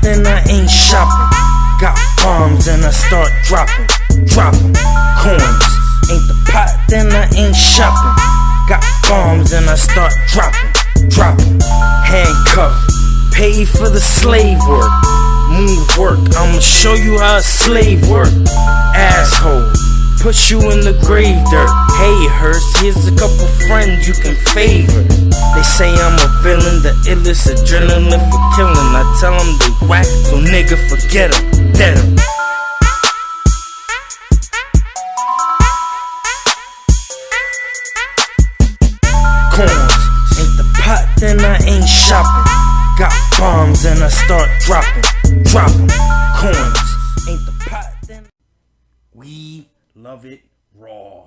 then I ain't shopping. Got bombs and I start dropping coins. Ain't the pot, then I ain't shopping. Got bombs and I start dropping. Handcuffed, pay for the slave work. Move work, I'ma show you how a slave work. Asshole, put you in the grave dirt. Hey Hearst, here's a couple friends you can favor. They say I'm a villain, the illest adrenaline for killing. I tell them they whack, so nigga forget them, dead them. Coins, ain't the pot, then I ain't shopping. Got bombs and I start dropping coins. Ain't the pot, then we love it raw.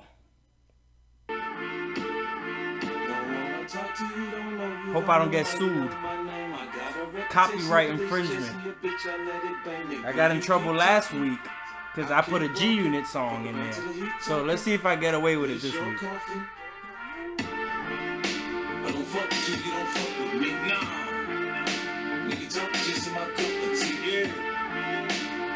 Hope I don't get sued. Copyright infringement. I got in trouble last week because I put a G Unit song in there. So let's see if I get away with it this week. I don't fuck with you, you don't fuck with me, nah. Nigga talk just in my cup of tea, yeah.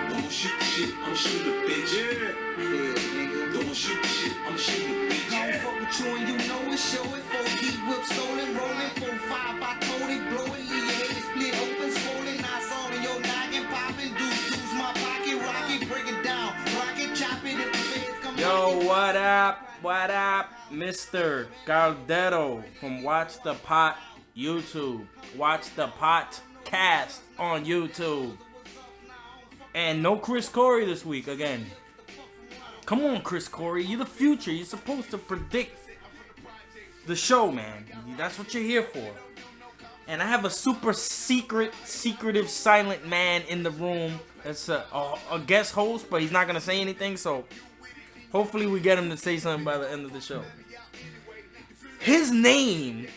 Don't shoot shit, I'ma shoot a bitch, yeah. Nigga. Don't shoot shit, I'ma shoot a bitch, yeah. I don't fuck with you and you know it, show it. 4D whip stolen, rolling, 4-5 I told it, blowing, leave your head split open, swollen, knots on in your noggin, popping, deuce, my pocket, rocket, break it down, rocket, chop it if the feds come. Yo, what up? What up? Mr. Galdero from Watch the Pot YouTube. Watch the Pot Cast on YouTube. And no Chris Corey this week again. Come on, Chris Corey. You're the future. You're supposed to predict the show, man. That's what you're here for. And I have a super secretive, silent man in the room. That's a guest host, but he's not going to say anything, so hopefully we get him to say something by the end of the show. His name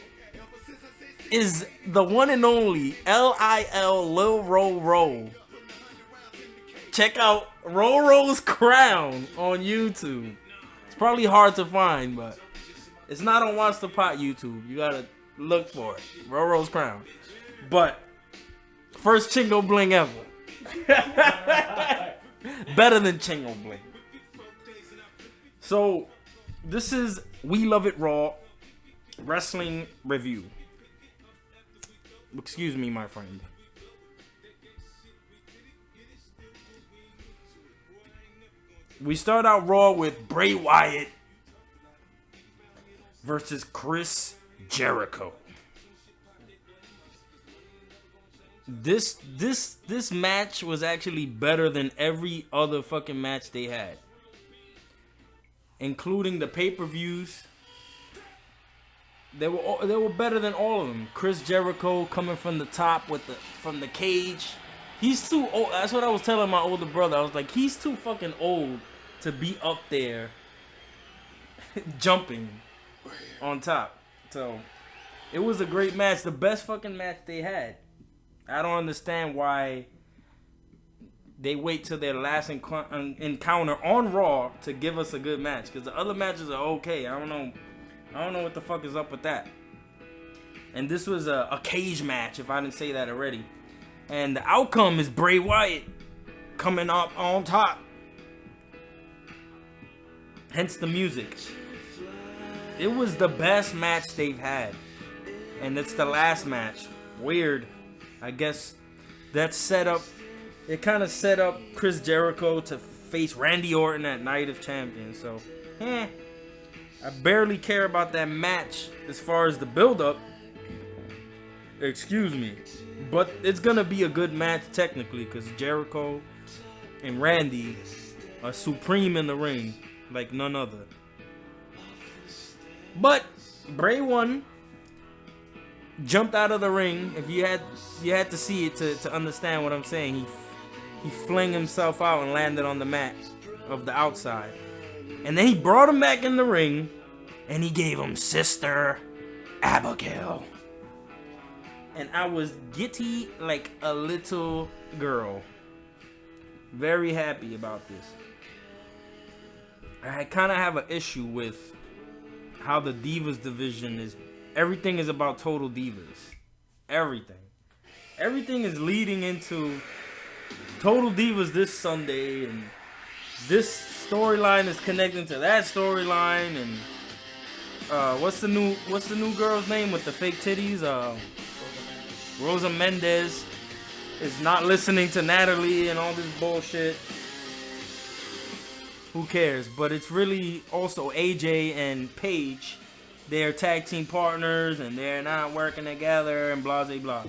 is the one and only L.I.L. Lil Ro. Check out Roro's Crown on YouTube. It's probably hard to find, but it's not on Watch the Pot YouTube. You gotta look for it. Roro's Crown. But first Chingo Bling ever. Better than Chingo Bling. So, this is We Love It Raw Wrestling Review. Excuse me, my friend. We start out Raw with Bray Wyatt versus Chris Jericho. This match was actually better than every other fucking match they had, including the pay-per-views. They were better than all of them. Chris Jericho coming from the top from the cage. He's too old. That's what I was telling my older brother. I was like, he's too fucking old to be up there jumping on top. So it was a great match, the best fucking match they had. I don't understand why they wait till their last encounter on Raw to give us a good match, because the other matches are okay. I don't know what the fuck is up with that. And this was a cage match, if I didn't say that already. And the outcome is Bray Wyatt coming up on top. Hence the music. It was the best match they've had. And it's the last match. Weird. I guess that set up, it kind of set up Chris Jericho to face Randy Orton at Night of Champions. So, I barely care about that match as far as the build-up. Excuse me. But it's going to be a good match technically, because Jericho and Randy are supreme in the ring like none other. But Bray won. Jumped out of the ring. If you had to see it to understand what I'm saying. He flung himself out and landed on the mat of the outside. And then he brought him back in the ring, and he gave him Sister Abigail. And I was giddy like a little girl. Very happy about this. I kind of have an issue with how the Divas division is. Everything is about Total Divas. Everything is leading into Total Divas this Sunday, and this storyline is connecting to that storyline, and what's the new girl's name with the fake titties? Rosa Mendez is not listening to Natalie and all this bullshit. Who cares? But it's really also AJ and Paige. They're tag team partners and they're not working together and blah blah blah.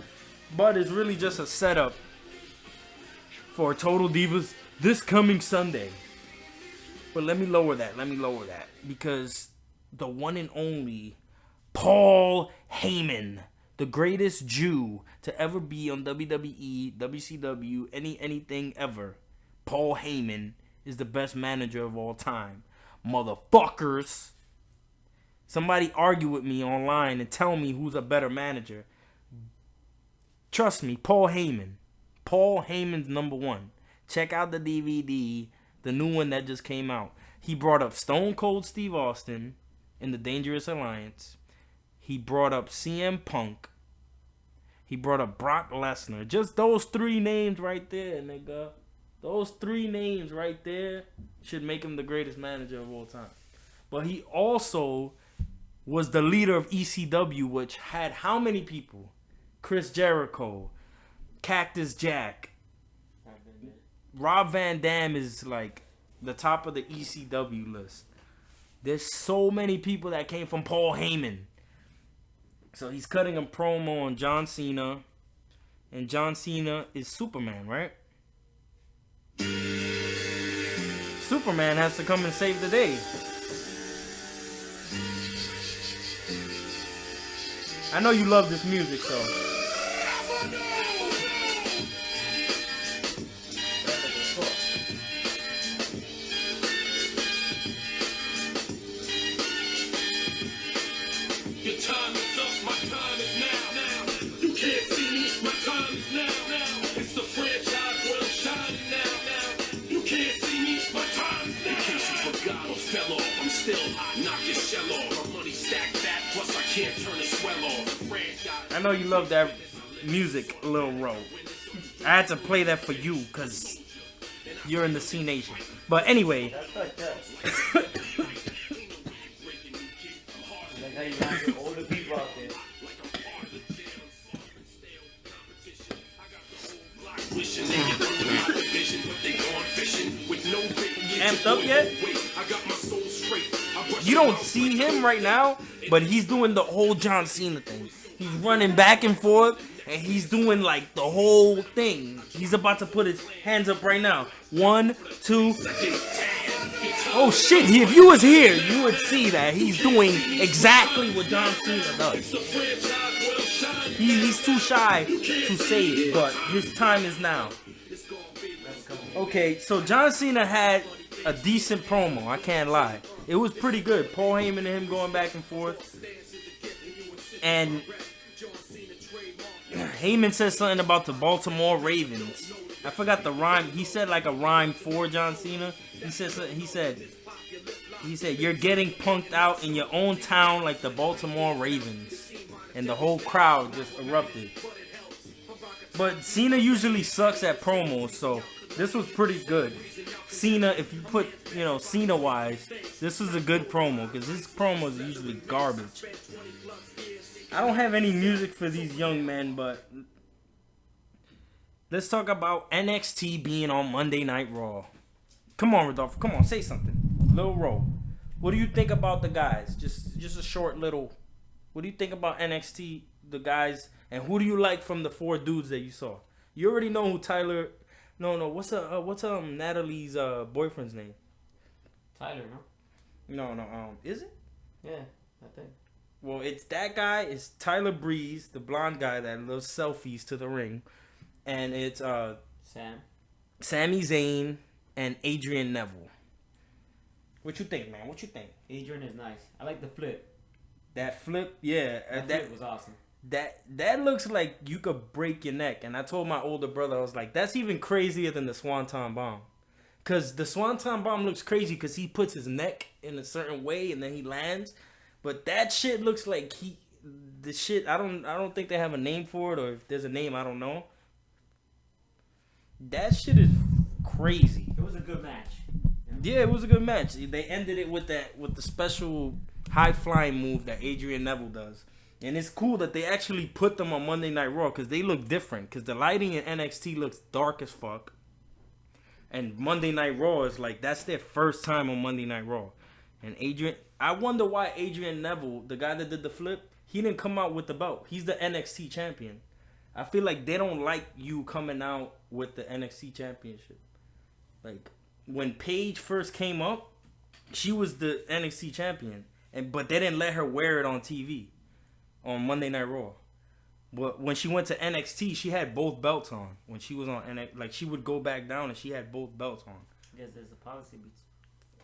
But it's really just a setup for Total Divas this coming Sunday. But let me lower that. Because the one and only Paul Heyman, the greatest Jew to ever be on WWE, WCW, anything ever, Paul Heyman is the best manager of all time. Motherfuckers. Somebody argue with me online and tell me who's a better manager. Trust me, Paul Heyman. Paul Heyman's number one. Check out the DVD, the new one that just came out. He brought up Stone Cold Steve Austin in the Dangerous Alliance. He brought up CM Punk. He brought up Brock Lesnar. Just those three names right there, nigga. Those three names right there should make him the greatest manager of all time. But he also was the leader of ECW, which had how many people? Chris Jericho, Cactus Jack. Rob Van Dam is like the top of the ECW list. There's so many people that came from Paul Heyman. So he's cutting a promo on John Cena. And John Cena is Superman, right? Superman has to come and save the day. I know you love this music, so. Your time is up, my time is now. You can't see me, my time is now. It's the franchise where I'm shining now. You can't see me, my time is now. In case you forgot or fell off, I'm still hot, knock your shell off. My money stacked fat, plus I can't turn it swell off. I know you love that music, Lil Ro. I had to play that for you because you're in the C Nation. But anyway. That's like that. Like how you got the older people out there. Amped up yet? You don't see him right now, but he's doing the whole John Cena thing. He's running back and forth, and he's doing like the whole thing. He's about to put his hands up right now. 1, 2. Oh shit, if you was here, you would see that he's doing exactly what John Cena does. He's too shy to say it, but his time is now. Okay, so John Cena had a decent promo, I can't lie. It was pretty good. Paul Heyman and him going back and forth. And Heyman said something about the Baltimore Ravens. I forgot the rhyme. He said like a rhyme for John Cena. He said you're getting punked out in your own town like the Baltimore Ravens. And the whole crowd just erupted. But Cena usually sucks at promos, so this was pretty good. Cena, if you put, Cena-wise, this was a good promo, because his promos are usually garbage. I don't have any music for these young men, but let's talk about NXT being on Monday Night Raw. Come on, Rodolfo. Come on, say something. Lil Ro. What do you think about the guys? Just a short little... What do you think about NXT, the guys, and who do you like from the 4 dudes that you saw? You already know who Tyler... No. What's Natalie's boyfriend's name? Tyler, no? No. Is it? Yeah, I think. Well, it's that guy. It's Tyler Breeze, the blonde guy that loves selfies to the ring, and it's Sami Zayn and Adrian Neville. What you think, man? What you think? Adrian is nice. I like the flip. That flip, yeah. That flip was awesome. That looks like you could break your neck. And I told my older brother, I was like, that's even crazier than the Swanton Bomb. Because the Swanton Bomb looks crazy because he puts his neck in a certain way and then he lands. But that shit looks like I don't think they have a name for it, or if there's a name, I don't know. That shit is crazy. It was a good match. Yeah, it was a good match. They ended it with the special high flying move that Adrian Neville does. And it's cool that they actually put them on Monday Night Raw because they look different. Because the lighting in NXT looks dark as fuck. And Monday Night Raw is like, that's their first time on Monday Night Raw. And I wonder why Adrian Neville, the guy that did the flip, he didn't come out with the belt. He's the NXT champion. I feel like they don't like you coming out with the NXT championship. Like, when Paige first came up, she was the NXT champion. But they didn't let her wear it on TV. On Monday Night Raw. But when she went to NXT, she had both belts on. When she was on NXT, like she would go back down and she had both belts on. I guess there's a policy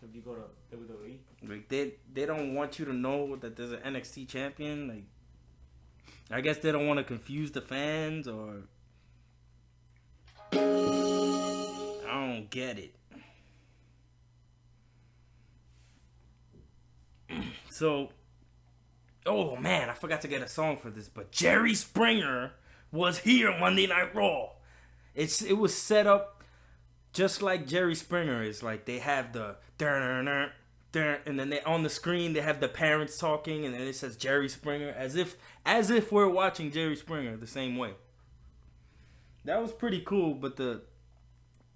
if you go to WWE. Like they don't want you to know that there's an NXT champion. Like I guess they don't want to confuse the fans or I don't get it. So oh man, I forgot to get a song for this, but Jerry Springer was here Monday Night Raw. It was set up just like Jerry Springer is. Like they have the and then they on the screen they have the parents talking, and then it says Jerry Springer as if we're watching Jerry Springer the same way. That was pretty cool, but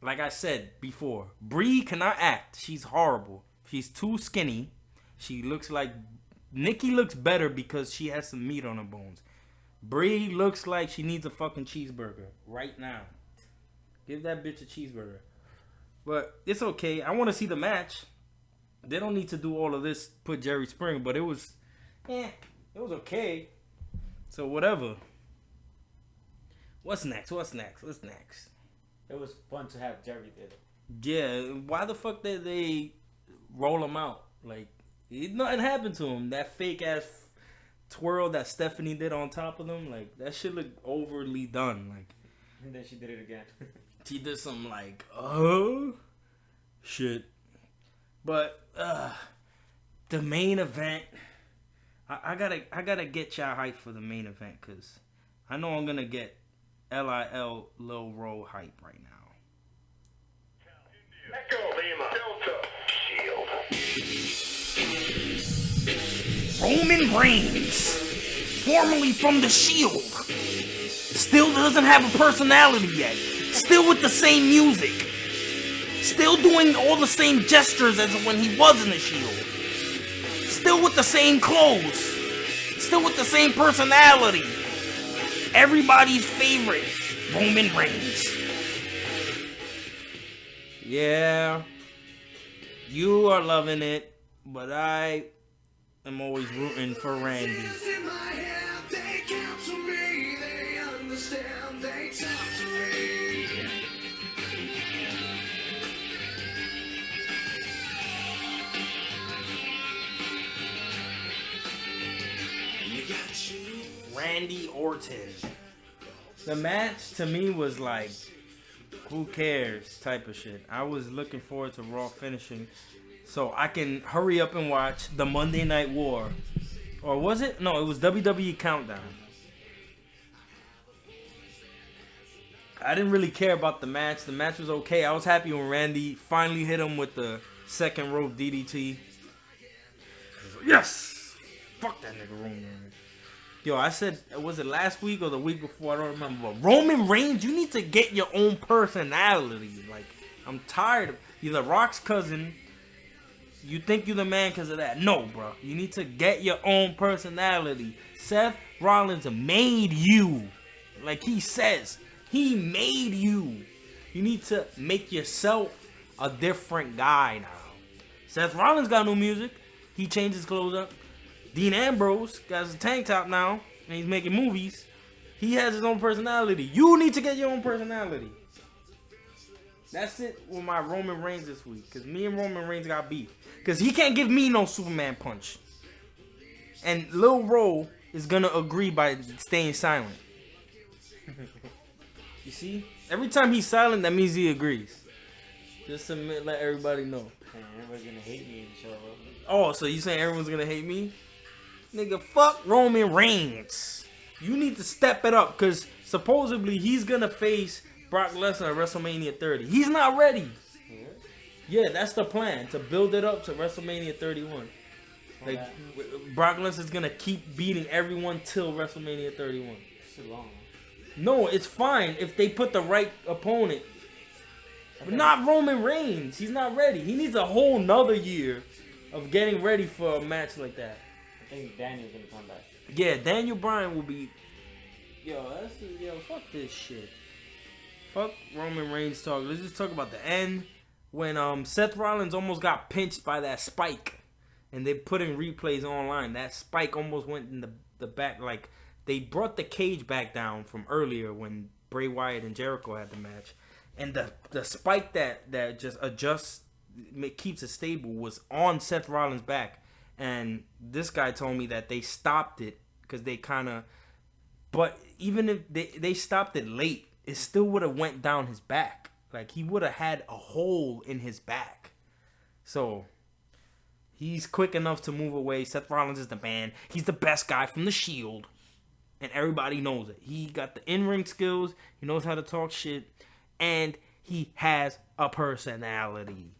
like I said before, Brie cannot act. She's horrible. She's too skinny. She looks like Nikki looks better because she has some meat on her bones. Brie looks like she needs a fucking cheeseburger right now. Give that bitch a cheeseburger. But it's okay. I want to see the match. They don't need to do all of this, put Jerry Springer, but it was okay. So whatever. What's next? What's next? It was fun to have Jerry there. Yeah, why the fuck did they roll him out? Like, nothing happened to him. That fake ass twirl that Stephanie did on top of them, like that shit looked overly done. Like, and then she did it again. She did some like shit. But the main event, I gotta get y'all hype for the main event because I know I'm gonna get LIL Lil Ro hype right now. Echo Lima Delta Shield. Roman Reigns, formerly from the Shield, still doesn't have a personality yet. Still with the same music. Still doing all the same gestures as when he was in the Shield. Still with the same clothes. Still with the same personality. Everybody's favorite, Roman Reigns. Yeah, you are loving it, but I am always rooting for Randy. Randy Orton. The match to me was like, who cares type of shit. I was looking forward to Raw finishing so I can hurry up and watch the Monday Night War. Or was it? No, it was WWE Countdown. I didn't really care about the match. The match was okay. I was happy when Randy finally hit him with the second rope DDT. Yes! Fuck that nigga Roman Reigns. Yo, I said, was it last week or the week before? I don't remember. But Roman Reigns, you need to get your own personality. Like, I'm tired of... You're The Rock's cousin. You think you're the man because of that. No, bro. You need to get your own personality. Seth Rollins made you. Like he says. He made you. You need to make yourself a different guy now. Seth Rollins got new music. He changed his clothes up. Dean Ambrose got his tank top now, and he's making movies. He has his own personality. You need to get your own personality. That's it with my Roman Reigns this week. Because me and Roman Reigns got beef. Because he can't give me no Superman punch. And Lil Ro is going to agree by staying silent. You see? Every time he's silent, that means he agrees. Just to let everybody know. And everybody's going to hate me and show up. Oh, so you saying everyone's going to hate me? Nigga, fuck Roman Reigns. You need to step it up because supposedly he's going to face Brock Lesnar at WrestleMania 30. He's not ready. Yeah, that's the plan, to build it up to WrestleMania 31. Like, Brock Lesnar's gonna keep beating everyone till WrestleMania 31. It's too long. No, it's fine if they put the right opponent. But not Roman Reigns. He's not ready. He needs a whole nother year of getting ready for a match like that. I think Daniel's gonna come back. Yeah, Daniel Bryan will be... fuck this shit. Fuck Roman Reigns talk. Let's just talk about the end. When Seth Rollins almost got pinched by that spike. And they put in replays online. That spike almost went in the back. Like, they brought the cage back down from earlier when Bray Wyatt and Jericho had the match. And the spike that just adjusts, keeps it stable, was on Seth Rollins' back. And this guy told me that they stopped it because they kind of... But even if they stopped it late, it still would have went down his back. Like, he would have had a hole in his back. So, he's quick enough to move away. Seth Rollins is the man. He's the best guy from The Shield. And everybody knows it. He got the in-ring skills. He knows how to talk shit. And he has a personality.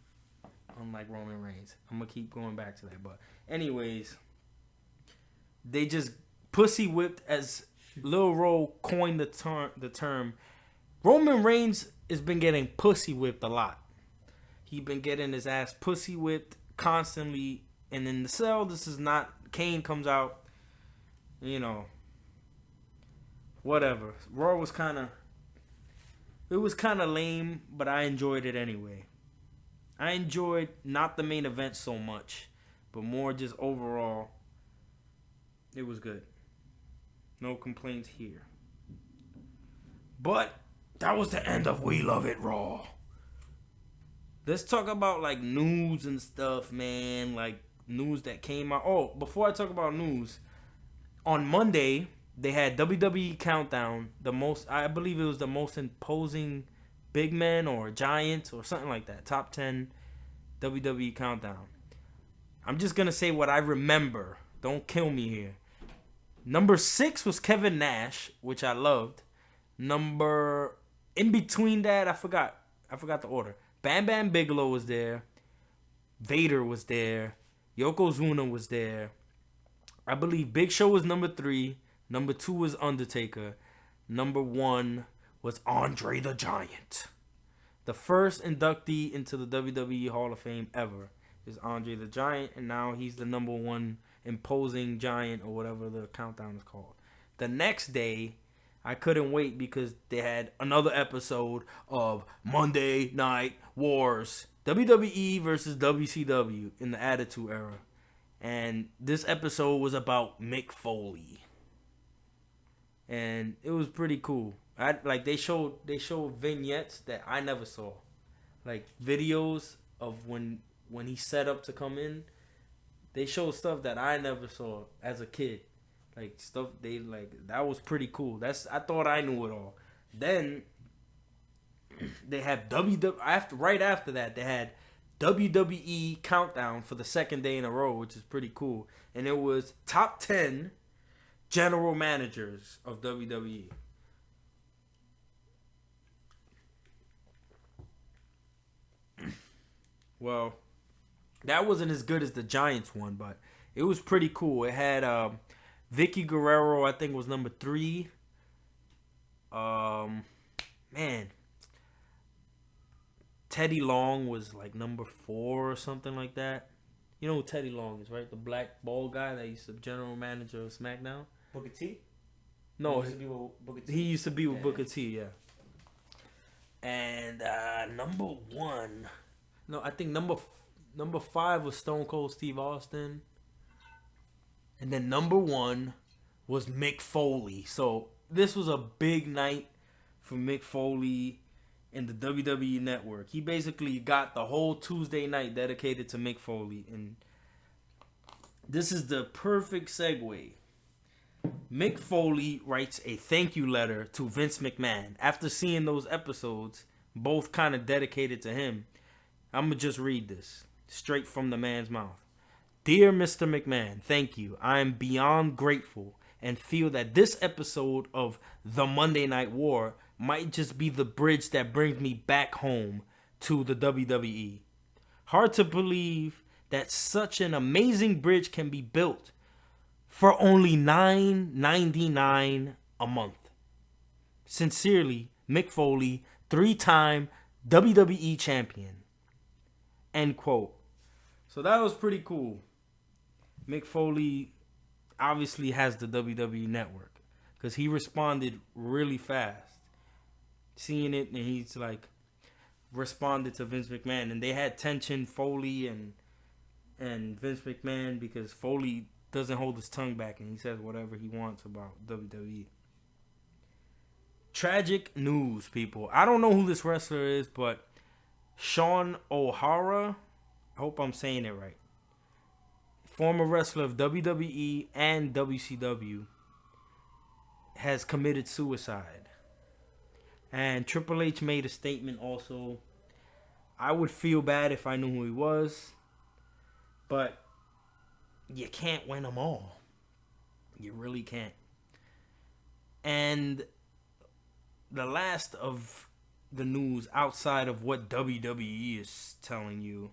Unlike Roman Reigns. I'm going to keep going back to that. But anyways, they just pussy whipped, as Lil Ro coined the term. Roman Reigns has been getting pussy whipped a lot. He's been getting his ass pussy whipped constantly. And in the cell, this is not... Kane comes out. Whatever. Raw was kind of... It was kind of lame, but I enjoyed it anyway. I enjoyed not the main event so much, but more just overall. It was good. No complaints here. But that was the end of We Love It Raw. Let's talk about like news and stuff, man. Like news that came out. Oh, before I talk about news, on Monday they had WWE Countdown. I believe it was the most imposing big men or giants or something like that. Top 10 WWE Countdown. I'm just gonna say what I remember. Don't kill me here. Number 6 was Kevin Nash, which I loved. In between that, I forgot the order. Bam Bam Bigelow was there. Vader was there. Yokozuna was there. I believe Big Show was number 3. Number 2 was Undertaker. Number 1 was Andre the Giant. The first inductee into the WWE Hall of Fame ever is Andre the Giant, and now he's the number 1 imposing giant or whatever the countdown is called. The next day, I couldn't wait because they had another episode of Monday Night Wars. WWE versus WCW in the Attitude Era. And this episode was about Mick Foley. And it was pretty cool. They showed vignettes that I never saw. Like videos of when he set up to come in. They showed stuff that I never saw as a kid. Like stuff that was pretty cool. I thought I knew it all. Then they have right after that they had WWE Countdown for the second day in a row, which is pretty cool. And it was top 10 general managers of WWE. Well, that wasn't as good as the Giants one, but it was pretty cool. It had Vicky Guerrero, I think, was number 3. Teddy Long was like number 4 or something like that. You know who Teddy Long is, right? The black bald guy that used to be general manager of SmackDown. Booker T? No, He used to be with Booker T. he used to be with Booker T, yeah. And number 1, no, I think number 5 was Stone Cold Steve Austin. And then number 1 was Mick Foley. So this was a big night for Mick Foley in the WWE Network. He basically got the whole Tuesday night dedicated to Mick Foley. And this is the perfect segue. Mick Foley writes a thank you letter to Vince McMahon. After seeing those episodes, both kind of dedicated to him, I'm going to just read this straight from the man's mouth. Dear Mr. McMahon, thank you. I am beyond grateful and feel that this episode of The Monday Night War might just be the bridge that brings me back home to the WWE. Hard to believe that such an amazing bridge can be built for only $9.99 a month. Sincerely, Mick Foley, 3-time WWE champion. End quote. So that was pretty cool. Mick Foley obviously has the WWE network because he responded really fast. Seeing it, and he's like responded to Vince McMahon, and they had tension, Foley and Vince McMahon, because Foley doesn't hold his tongue back and he says whatever he wants about WWE. Tragic news, people. I don't know who this wrestler is, but Sean O'Hara, I hope I'm saying it right, former wrestler of WWE and WCW, has committed suicide. And Triple H made a statement also. I would feel bad if I knew who he was, but you can't win them all. You really can't. And the last of the news outside of what WWE is telling you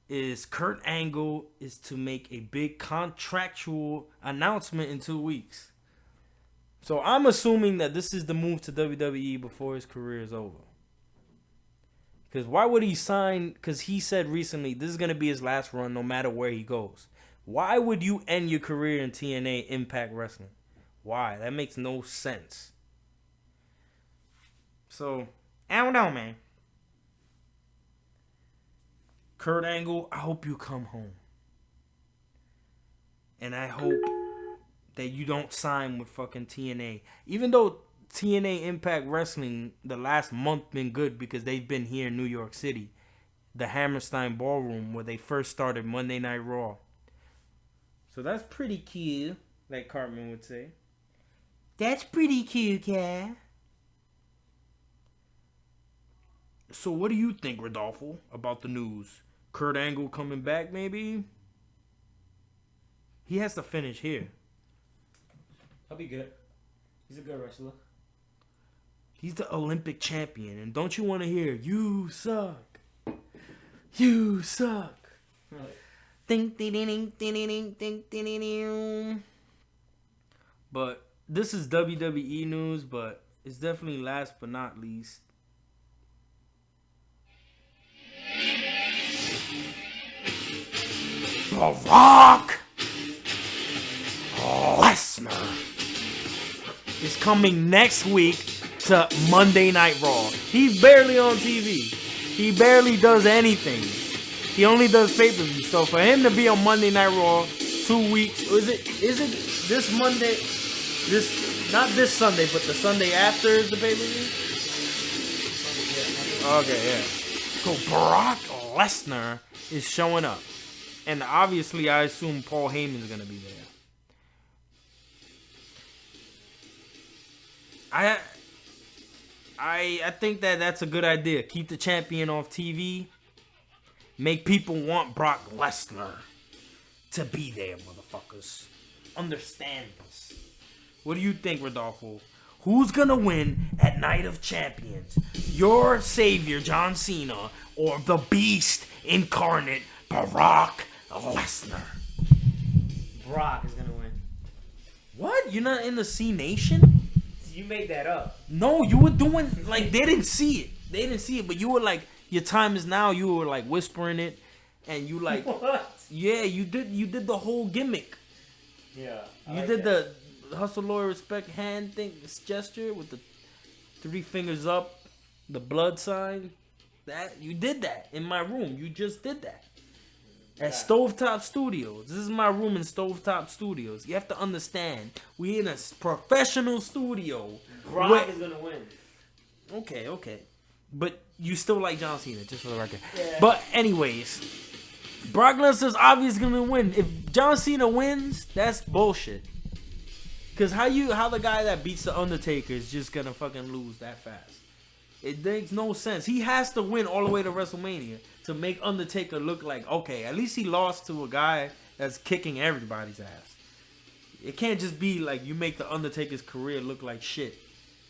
is Kurt Angle is to make a big contractual announcement in 2 weeks. So I'm assuming that this is the move to WWE before his career is over. Because why would he sign? Because he said recently this is going to be his last run no matter where he goes. Why would you end your career in TNA Impact Wrestling? Why? That makes no sense. So, I don't know, man. Kurt Angle, I hope you come home. And I hope that you don't sign with fucking TNA. Even though TNA Impact Wrestling, the last month been good because they've been here in New York City. The Hammerstein Ballroom where they first started Monday Night Raw. So that's pretty cute, like Cartman would say. That's pretty cute, cat. So what do you think, Rodolfo, about the news? Kurt Angle coming back, maybe? He has to finish here. He'll be good. He's a good wrestler. He's the Olympic champion. And don't you want to hear, you suck. You suck. Right. Ding, ding, ding, ding, ding, ding, ding, ding. But this is WWE news, but it's definitely last but not least. Brock Lesnar is coming next week to Monday Night Raw. He's barely on TV. He barely does anything. He only does pay-per-view. So for him to be on Monday Night Raw 2 weeks, is it this Monday? This not this Sunday, but the Sunday after is the pay-per-view? Okay, yeah. So Brock Lesnar is showing up. And obviously, I assume Paul Heyman's going to be there. I think that's a good idea. Keep the champion off TV. Make people want Brock Lesnar to be there, motherfuckers. Understand this. What do you think, Rodolfo? Who's going to win at Night of Champions? Your savior, John Cena, or the Beast incarnate, Brock Lesnar? Brock is gonna win. What? You're not in the C Nation? You made that up. No, you were doing like they didn't see it. They didn't see it, but you were like, your time is now. You were like whispering it, and you like, What? yeah, you did the whole gimmick. Yeah. You did the hustle, loyal, respect hand thing, this gesture with the 3 fingers up, the blood sign. That you did that in my room. You just did that. At Stovetop Studios. This is my room in Stovetop Studios. You have to understand, we in a professional studio. Brock is gonna win. Okay. But you still like John Cena, just for the record. Yeah. But anyways, Brock Lesnar's obviously gonna win. If John Cena wins, that's bullshit. Cause how the guy that beats the Undertaker is just gonna fucking lose that fast? It makes no sense. He has to win all the way to WrestleMania to make Undertaker look like, okay, at least he lost to a guy that's kicking everybody's ass. It can't just be like you make the Undertaker's career look like shit.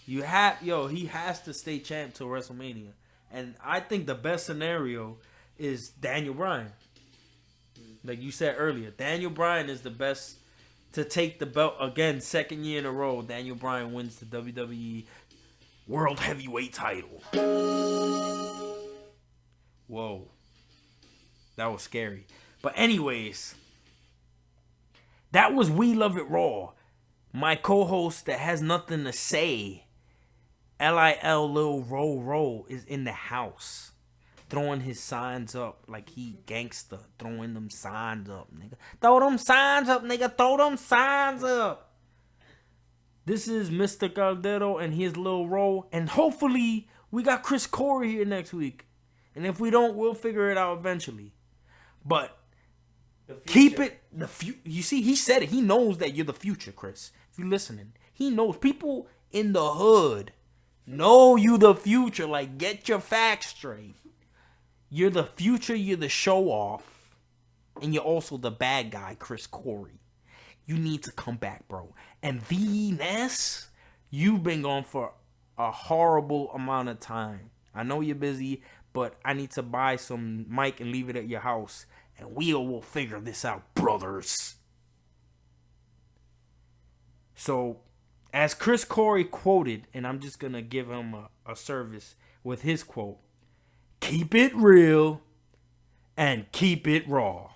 He has to stay champ till WrestleMania. And I think the best scenario is Daniel Bryan. Like you said earlier, Daniel Bryan is the best to take the belt again, second year in a row. Daniel Bryan wins the WWE World Heavyweight title. Whoa. That was scary. But anyways, that was We Love It Raw. My co-host that has nothing to say, Lil Lil Ro is in the house. Throwing his signs up like he gangster. Throwing them signs up, nigga. Throw them signs up, nigga. Throw them signs up. This is Mr. Caldero and his Lil Ro. And hopefully we got Chris Corey here next week. And if we don't, we'll figure it out eventually. But keep it you see, he said it. He knows that you're the future, Chris. If you're listening, he knows. People in the hood know you the future. Like, get your facts straight. You're the future. You're the show off, and you're also the bad guy, Chris Corey. You need to come back, bro. And Venus, you've been gone for a horrible amount of time. I know you're busy, but I need to buy some mic and leave it at your house. And we will figure this out, brothers. So, as Chris Corey quoted, and I'm just going to give him a service with his quote, keep it real and keep it raw.